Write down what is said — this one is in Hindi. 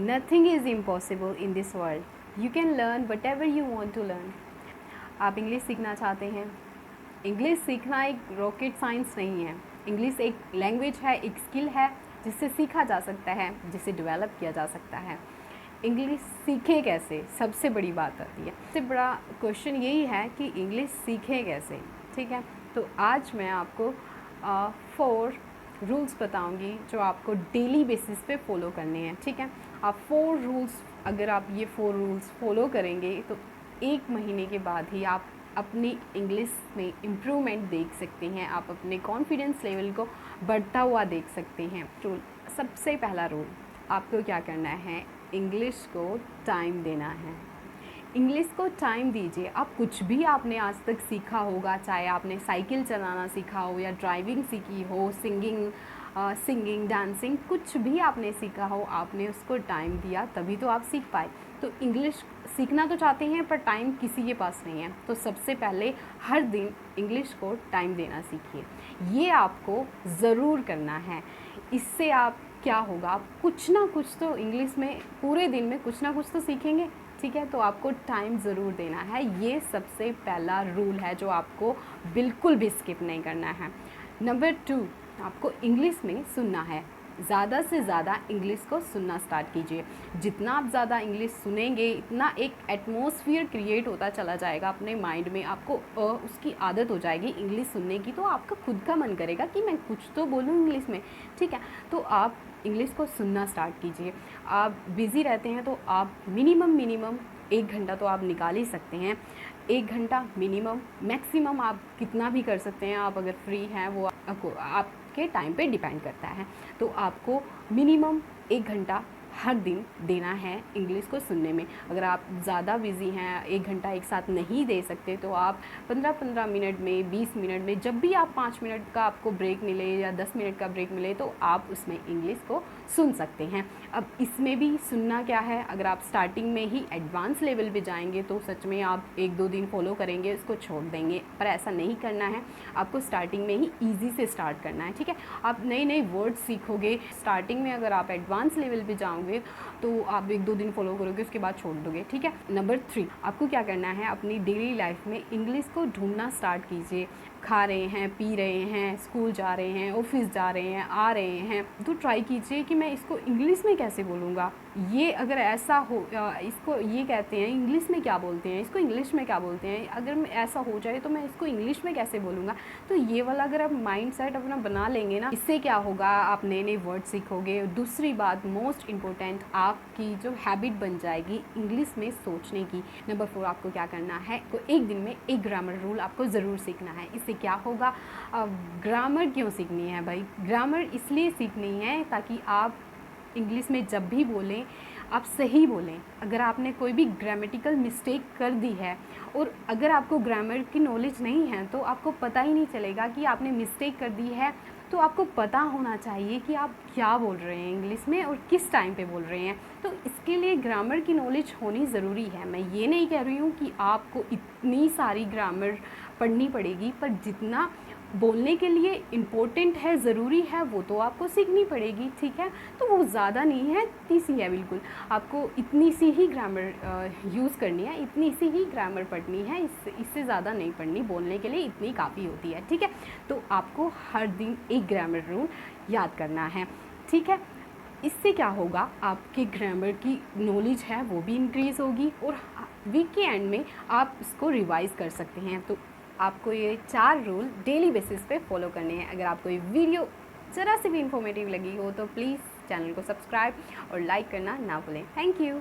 Nothing is impossible in this world, you can learn whatever you want to learn. आप इंग्लिश सीखना चाहते हैं, इंग्लिश सीखना एक रॉकेट साइंस नहीं है। इंग्लिश एक लैंग्वेज है, एक स्किल है जिससे सीखा जा सकता है, जिसे डेवलप किया जा सकता है। इंग्लिश सीखें कैसे, सबसे बड़ी बात आती है। सबसे बड़ा क्वेश्चन यही है कि इंग्लिश सीखें कैसे। ठीक है, तो आज मैं आपको 4 रूल्स बताऊंगी जो आपको डेली बेसिस पे फॉलो करने हैं। ठीक है, आप 4 रूल्स, अगर आप ये 4 रूल्स फॉलो करेंगे तो 1 महीने के बाद ही आप अपनी इंग्लिश में इम्प्रूवमेंट देख सकते हैं, आप अपने कॉन्फिडेंस लेवल को बढ़ता हुआ देख सकते हैं। रूल, सबसे पहला रूल, आपको क्या करना है, इंग्लिश को टाइम देना है। इंग्लिश को टाइम दीजिए। आप कुछ भी आपने आज तक सीखा होगा, चाहे आपने साइकिल चलाना सीखा हो या ड्राइविंग सीखी हो, सिंगिंग, डांसिंग, कुछ भी आपने सीखा हो, आपने उसको टाइम दिया तभी तो आप सीख पाए। तो इंग्लिश सीखना तो चाहते हैं पर टाइम किसी के पास नहीं है, तो सबसे पहले हर दिन इंग्लिश को टाइम देना सीखिए। ये आपको ज़रूर करना है। इससे आप क्या होगा, आप कुछ ना कुछ तो इंग्लिश में पूरे दिन में कुछ ना कुछ तो सीखेंगे। ठीक है, तो आपको टाइम ज़रूर देना है। ये सबसे पहला रूल है जो आपको बिल्कुल भी स्किप नहीं करना है। नंबर 2, आपको इंग्लिश में सुनना है। ज़्यादा से ज़्यादा इंग्लिश को सुनना स्टार्ट कीजिए। जितना आप ज़्यादा इंग्लिश सुनेंगे, इतना एक एटमॉस्फेयर क्रिएट होता चला जाएगा अपने माइंड में, आपको उसकी आदत हो जाएगी इंग्लिश सुनने की, तो आपका खुद का मन करेगा कि मैं कुछ तो बोलूँ इंग्लिश में। ठीक है, तो आप इंग्लिश को सुनना स्टार्ट कीजिए। आप बिज़ी रहते हैं तो आप मिनिमम 1 घंटा तो आप निकाल ही सकते हैं। 1 घंटा मिनिमम, मैक्सिमम आप कितना भी कर सकते हैं। आप अगर फ्री हैं वो आपके टाइम पे डिपेंड करता है। तो आपको मिनिमम 1 घंटा हर दिन देना है इंग्लिश को सुनने में। अगर आप ज़्यादा बिज़ी हैं, 1 घंटा एक साथ नहीं दे सकते, तो आप 15-15 मिनट में, 20 मिनट में, जब भी आप 5 मिनट का आपको ब्रेक मिले या 10 मिनट का ब्रेक मिले, तो आप उसमें इंग्लिश को सुन सकते हैं। अब इसमें भी सुनना क्या है, अगर आप स्टार्टिंग में ही एडवांस लेवल पे जाएंगे तो सच में आप 1-2 दिन फॉलो करेंगे, उसको छोड़ देंगे, पर ऐसा नहीं करना है। आपको स्टार्टिंग में ही ईजी से स्टार्ट करना है। ठीक है, आप नए वर्ड्स सीखोगे। स्टार्टिंग में अगर आप एडवांस लेवल पे जाओगे तो आप 1-2 दिन फॉलो करोगे, उसके बाद छोड़ दोगे। ठीक है, नंबर 3, आपको क्या करना है, अपनी डेली लाइफ में इंग्लिश को ढूंढना स्टार्ट कीजिए। खा रहे हैं, पी रहे हैं, स्कूल जा रहे हैं, ऑफिस जा रहे हैं, आ रहे हैं, तो ट्राई कीजिए कि मैं इसको इंग्लिश में कैसे बोलूँगा। ये अगर ऐसा हो, इसको ये कहते हैं इंग्लिश में क्या बोलते हैं, इसको इंग्लिश में क्या बोलते हैं, अगर ऐसा हो जाए तो मैं इसको इंग्लिश में कैसे बोलूँगा। तो ये वाला अगर आप माइंड सेट अपना बना लेंगे ना, इससे क्या होगा, आप नए वर्ड सीखोगे। दूसरी बात, मोस्ट इम्पोर्टेंट, आपकी जो हैबिट बन जाएगी इंग्लिश में सोचने की। नंबर 4, आपको क्या करना है, तो 1 दिन में 1 ग्रामर रूल आपको ज़रूर सीखना है। इससे क्या होगा, ग्रामर क्यों सीखनी है भाई, ग्रामर इसलिए सीखनी है ताकि आप इंग्लिश में जब भी बोलें आप सही बोलें। अगर आपने कोई भी ग्रामेटिकल मिस्टेक कर दी है और अगर आपको ग्रामर की नॉलेज नहीं है तो आपको पता ही नहीं चलेगा कि आपने मिस्टेक कर दी है। तो आपको पता होना चाहिए कि आप क्या बोल रहे हैं इंग्लिश में और किस टाइम पे बोल रहे हैं। तो इसके लिए ग्रामर की नॉलेज होनी ज़रूरी है। मैं ये नहीं कह रही हूँ कि आपको इतनी सारी ग्रामर पढ़नी पड़ेगी, पर जितना बोलने के लिए इम्पोर्टेंट है, ज़रूरी है, वो तो आपको सीखनी पड़ेगी। ठीक है, तो वो ज़्यादा नहीं है, इतनी सी है बिल्कुल। आपको इतनी सी ही ग्रामर यूज़ करनी है, इतनी सी ही ग्रामर पढ़नी है, इससे ज़्यादा नहीं पढ़नी। बोलने के लिए इतनी काफ़ी होती है। ठीक है, तो आपको हर दिन 1 ग्रामर रूल याद करना है। ठीक है, इससे क्या होगा, आपके ग्रामर की नॉलेज है वो भी इंक्रीज़ होगी और वीक के एंड में आप इसको रिवाइज़ कर सकते हैं। तो आपको ये 4 रूल डेली बेसिस पे फॉलो करने हैं। अगर आपको ये वीडियो ज़रा सी भी इंफॉर्मेटिव लगी हो तो प्लीज़ चैनल को सब्सक्राइब और लाइक करना ना भूलें। Thank you.